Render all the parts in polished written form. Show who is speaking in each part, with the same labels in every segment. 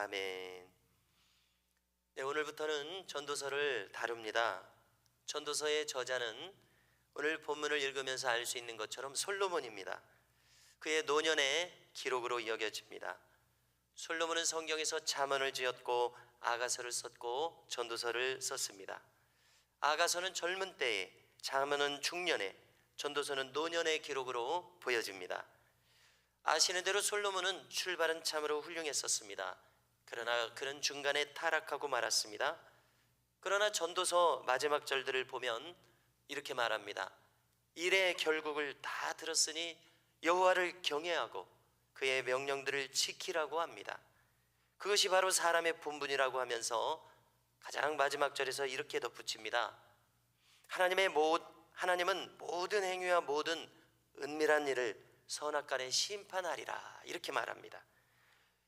Speaker 1: 아멘. 네, 오늘부터는 전도서를 다룹니다. 전도서의 저자는 오늘 본문을 읽으면서 알 수 있는 것처럼 솔로몬입니다. 그의 노년의 기록으로 여겨집니다. 솔로몬은 성경에서 잠언을 지었고 아가서를 썼고 전도서를 썼습니다. 아가서는 젊은 때에, 잠언은 중년에, 전도서는 노년의 기록으로 보여집니다. 아시는 대로 솔로몬은 출발은 참으로 훌륭했었습니다. 그러나 그는 중간에 타락하고 말았습니다. 그러나 전도서 마지막 절들을 보면 이렇게 말합니다. 일의 결국을 다 들었으니 여호와를 경외하고 그의 명령들을 지키라고 합니다. 그것이 바로 사람의 본분이라고 하면서 가장 마지막 절에서 이렇게 덧붙입니다. 하나님은 모든 행위와 모든 은밀한 일을 선악간에 심판하리라, 이렇게 말합니다.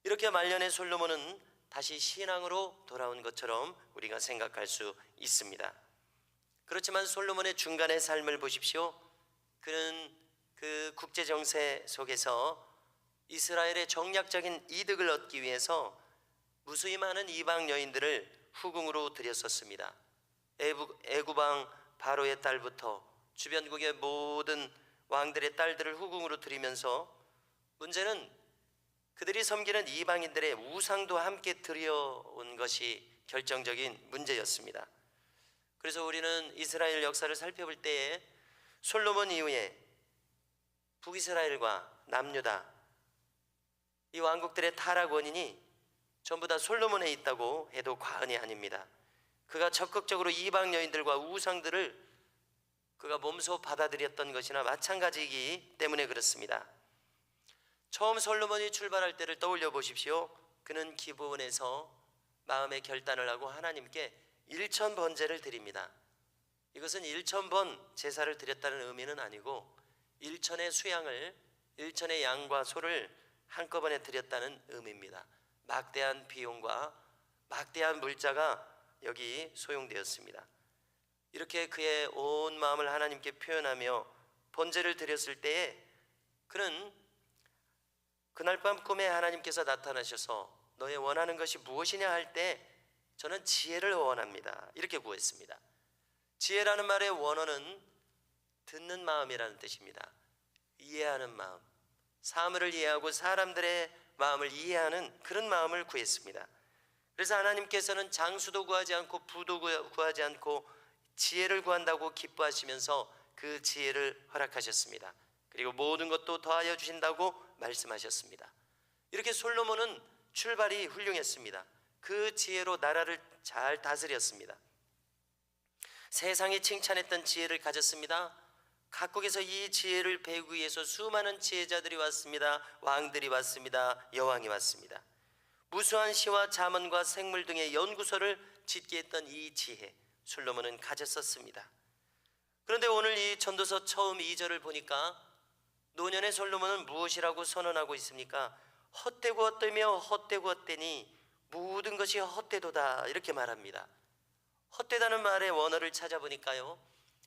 Speaker 1: 이렇게 말년의 솔로몬은 다시 신앙으로 돌아온 것처럼 우리가 생각할 수 있습니다. 그렇지만 솔로몬의 중간의 삶을 보십시오. 그는 그 국제정세 속에서 이스라엘의 정략적인 이득을 얻기 위해서 무수히 많은 이방 여인들을 후궁으로 들였었습니다. 애굽왕 바로의 딸부터 주변국의 모든 왕들의 딸들을 후궁으로 들이면서, 문제는 그들이 섬기는 이방인들의 우상도 함께 들여온 것이 결정적인 문제였습니다. 그래서 우리는 이스라엘 역사를 살펴볼 때에 솔로몬 이후에 북이스라엘과 남유다, 이 왕국들의 타락 원인이 전부 다 솔로몬에 있다고 해도 과언이 아닙니다. 그가 적극적으로 이방 여인들과 우상들을 그가 몸소 받아들였던 것이나 마찬가지이기 때문에 그렇습니다. 처음 솔로몬이 출발할 때를 떠올려 보십시오. 그는 기브온에서 마음의 결단을 하고 하나님께 1000번제를 드립니다. 이것은 1000번 제사를 드렸다는 의미는 아니고 1000의 수양을, 1000의 양과 소를 한꺼번에 드렸다는 의미입니다. 막대한 비용과 막대한 물자가 여기 소용되었습니다. 이렇게 그의 온 마음을 하나님께 표현하며 번제를 드렸을 때에 그는 그날 밤 꿈에 하나님께서 나타나셔서 너의 원하는 것이 무엇이냐 할 때 저는 지혜를 원합니다, 이렇게 구했습니다. 지혜라는 말의 원어는 듣는 마음이라는 뜻입니다. 이해하는 마음, 사물을 이해하고 사람들의 마음을 이해하는 그런 마음을 구했습니다. 그래서 하나님께서는 장수도 구하지 않고 부도 구하지 않고 지혜를 구한다고 기뻐하시면서 그 지혜를 허락하셨습니다. 그리고 모든 것도 더하여 주신다고 말씀하셨습니다. 이렇게 솔로몬은 출발이 훌륭했습니다. 그 지혜로 나라를 잘 다스렸습니다. 세상이 칭찬했던 지혜를 가졌습니다. 각국에서 이 지혜를 배우기 위해서 수많은 지혜자들이 왔습니다. 왕들이 왔습니다. 여왕이 왔습니다. 무수한 시와 잠언과 생물 등의 연구소를 짓게 했던 이 지혜, 솔로몬은 가졌었습니다. 그런데 오늘 이 전도서 처음 2절을 보니까 노년의 솔로몬은 무엇이라고 선언하고 있습니까? 헛되고 헛되며 헛되고 헛되니 모든 것이 헛되도다, 이렇게 말합니다. 헛되다는 말의 원어를 찾아보니까요,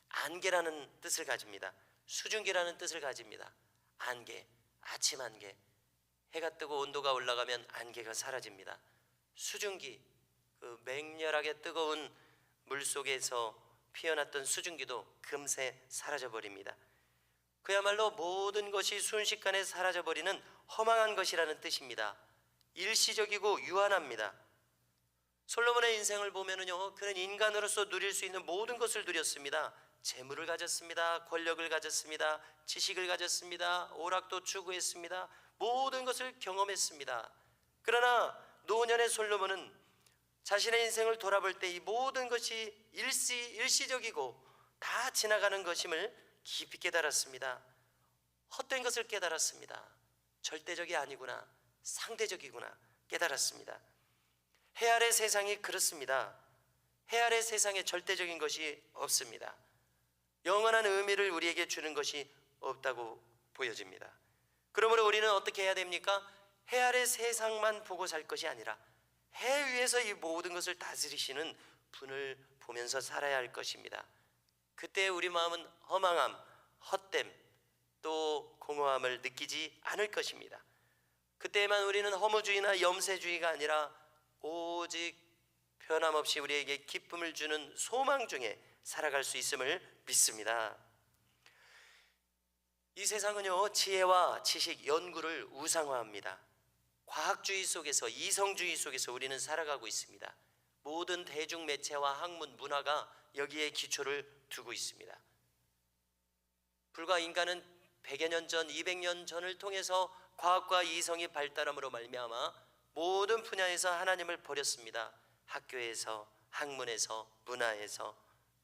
Speaker 1: 안개라는 뜻을 가집니다. 수증기라는 뜻을 가집니다. 안개, 아침 안개, 해가 뜨고 온도가 올라가면 안개가 사라집니다. 수증기, 그 맹렬하게 뜨거운 물속에서 피어났던 수증기도 금세 사라져버립니다. 그야말로 모든 것이 순식간에 사라져버리는 허망한 것이라는 뜻입니다. 일시적이고 유한합니다. 솔로몬의 인생을 보면은요, 그는 인간으로서 누릴 수 있는 모든 것을 누렸습니다. 재물을 가졌습니다. 권력을 가졌습니다. 지식을 가졌습니다. 오락도 추구했습니다. 모든 것을 경험했습니다. 그러나 노년의 솔로몬은 자신의 인생을 돌아볼 때 이 모든 것이 일시적이고 다 지나가는 것임을 깊이 깨달았습니다. 헛된 것을 깨달았습니다. 절대적이 아니구나, 상대적이구나 깨달았습니다. 해 아래 세상이 그렇습니다. 해 아래 세상에 절대적인 것이 없습니다. 영원한 의미를 우리에게 주는 것이 없다고 보여집니다. 그러므로 우리는 어떻게 해야 됩니까? 해 아래 세상만 보고 살 것이 아니라 해 위에서 이 모든 것을 다스리시는 분을 보면서 살아야 할 것입니다. 그때 우리 마음은 허망함, 헛됨, 또 공허함을 느끼지 않을 것입니다. 그때만 우리는 허무주의나 염세주의가 아니라 오직 변함없이 우리에게 기쁨을 주는 소망 중에 살아갈 수 있음을 믿습니다. 이 세상은요, 지혜와 지식, 연구를 우상화합니다. 과학주의 속에서, 이성주의 속에서 우리는 살아가고 있습니다. 모든 대중매체와 학문, 문화가 여기에 기초를 두고 있습니다. 불과 인간은 100여 년 전, 200년 전을 통해서 과학과 이성이 발달함으로 말미암아 모든 분야에서 하나님을 버렸습니다. 학교에서, 학문에서, 문화에서,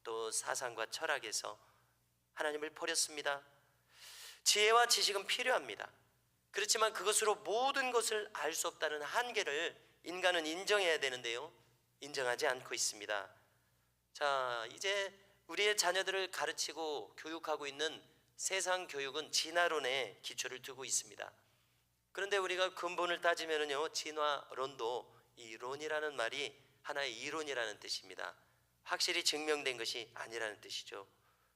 Speaker 1: 또 사상과 철학에서 하나님을 버렸습니다. 지혜와 지식은 필요합니다. 그렇지만 그것으로 모든 것을 알 수 없다는 한계를 인간은 인정해야 되는데요, 인정하지 않고 있습니다. 자, 이제 우리의 자녀들을 가르치고 교육하고 있는 세상 교육은 진화론에 기초를 두고 있습니다. 그런데 우리가 근본을 따지면요, 진화론도 이 론이라는 말이 하나의 이론이라는 뜻입니다. 확실히 증명된 것이 아니라는 뜻이죠.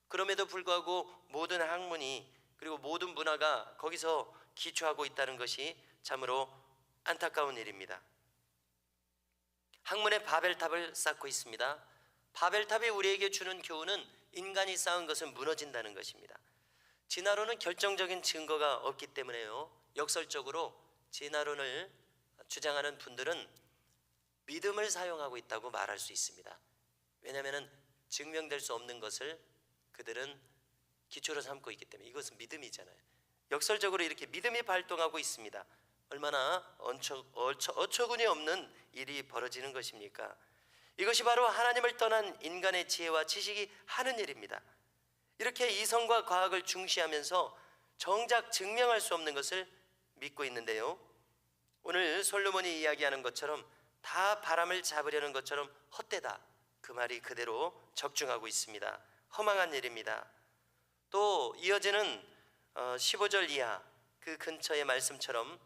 Speaker 1: 그럼에도 불구하고 모든 학문이, 그리고 모든 문화가 거기서 기초하고 있다는 것이 참으로 안타까운 일입니다. 학문의 바벨탑을 쌓고 있습니다. 바벨탑이 우리에게 주는 교훈은 인간이 쌓은 것은 무너진다는 것입니다. 진화론은 결정적인 증거가 없기 때문에요, 역설적으로 진화론을 주장하는 분들은 믿음을 사용하고 있다고 말할 수 있습니다. 왜냐하면 증명될 수 없는 것을 그들은 기초로 삼고 있기 때문에 이것은 믿음이잖아요. 역설적으로 이렇게 믿음이 발동하고 있습니다. 얼마나 어처구니 없는 일이 벌어지는 것입니까? 이것이 바로 하나님을 떠난 인간의 지혜와 지식이 하는 일입니다. 이렇게 이성과 과학을 중시하면서 정작 증명할 수 없는 것을 믿고 있는데요, 오늘 솔로몬이 이야기하는 것처럼 다 바람을 잡으려는 것처럼 헛되다, 그 말이 그대로 적중하고 있습니다. 허망한 일입니다. 또 이어지는 15절 이하 그 근처의 말씀처럼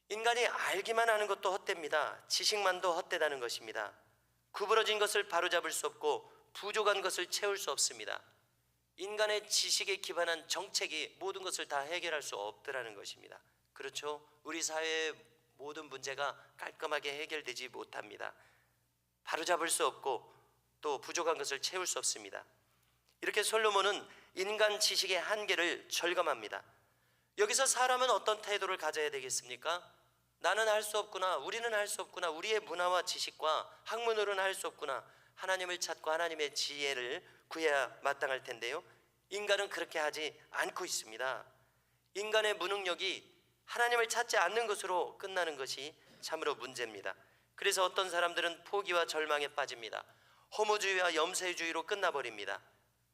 Speaker 1: 인간이 알기만 하는 것도 헛됩니다. 지식만도 헛되다는 것입니다. 구부러진 것을 바로잡을 수 없고 부족한 것을 채울 수 없습니다. 인간의 지식에 기반한 정책이 모든 것을 다 해결할 수 없더라는 것입니다. 그렇죠? 우리 사회의 모든 문제가 깔끔하게 해결되지 못합니다. 바로잡을 수 없고 또 부족한 것을 채울 수 없습니다. 이렇게 솔로몬은 인간 지식의 한계를 절감합니다. 여기서 사람은 어떤 태도를 가져야 되겠습니까? 나는 할 수 없구나, 우리는 할 수 없구나, 우리의 문화와 지식과 학문으로는 할 수 없구나, 하나님을 찾고 하나님의 지혜를 구해야 마땅할 텐데요, 인간은 그렇게 하지 않고 있습니다. 인간의 무능력이 하나님을 찾지 않는 것으로 끝나는 것이 참으로 문제입니다. 그래서 어떤 사람들은 포기와 절망에 빠집니다. 허무주의와 염세주의로 끝나버립니다.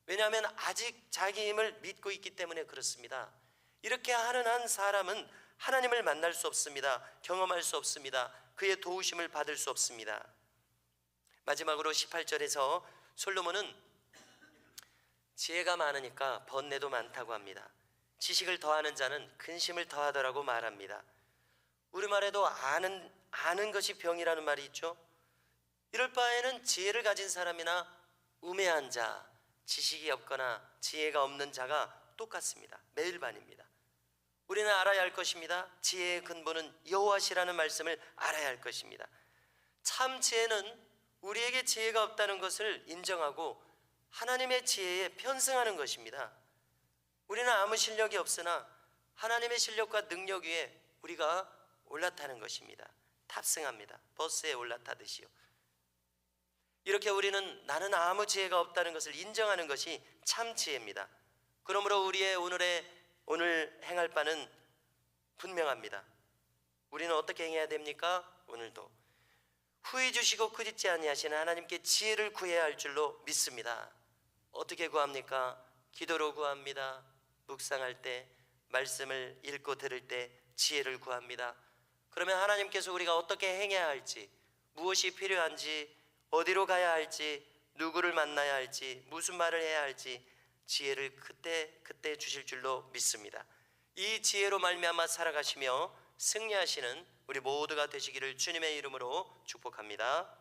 Speaker 1: 왜냐하면 아직 자기 힘을 믿고 있기 때문에 그렇습니다. 이렇게 하는 한 사람은 하나님을 만날 수 없습니다. 경험할 수 없습니다. 그의 도우심을 받을 수 없습니다. 마지막으로 18절에서 솔로몬은 지혜가 많으니까 번뇌도 많다고 합니다. 지식을 더하는 자는 근심을 더하더라고 말합니다. 우리말에도 아는 것이 병이라는 말이 있죠. 이럴 바에는 지혜를 가진 사람이나 우매한 자, 지식이 없거나 지혜가 없는 자가 똑같습니다. 매일 반입니다. 우리는 알아야 할 것입니다. 지혜의 근본은 여호와시라는 말씀을 알아야 할 것입니다. 참 지혜는 우리에게 지혜가 없다는 것을 인정하고 하나님의 지혜에 편승하는 것입니다. 우리는 아무 실력이 없으나 하나님의 실력과 능력 위에 우리가 올라타는 것입니다. 탑승합니다. 버스에 올라타듯이요. 이렇게 우리는 나는 아무 지혜가 없다는 것을 인정하는 것이 참 지혜입니다. 그러므로 우리의 오늘 행할 바는 분명합니다. 우리는 어떻게 행해야 됩니까? 오늘도 후히 주시고 꾸짖지 아니하시는 하나님께 지혜를 구해야 할 줄로 믿습니다. 어떻게 구합니까? 기도로 구합니다. 묵상할 때, 말씀을 읽고 들을 때 지혜를 구합니다. 그러면 하나님께서 우리가 어떻게 행해야 할지, 무엇이 필요한지, 어디로 가야 할지, 누구를 만나야 할지, 무슨 말을 해야 할지 지혜를 그때 주실 줄로 믿습니다. 이 지혜로 말미암아 살아가시며 승리하시는 우리 모두가 되시기를 주님의 이름으로 축복합니다.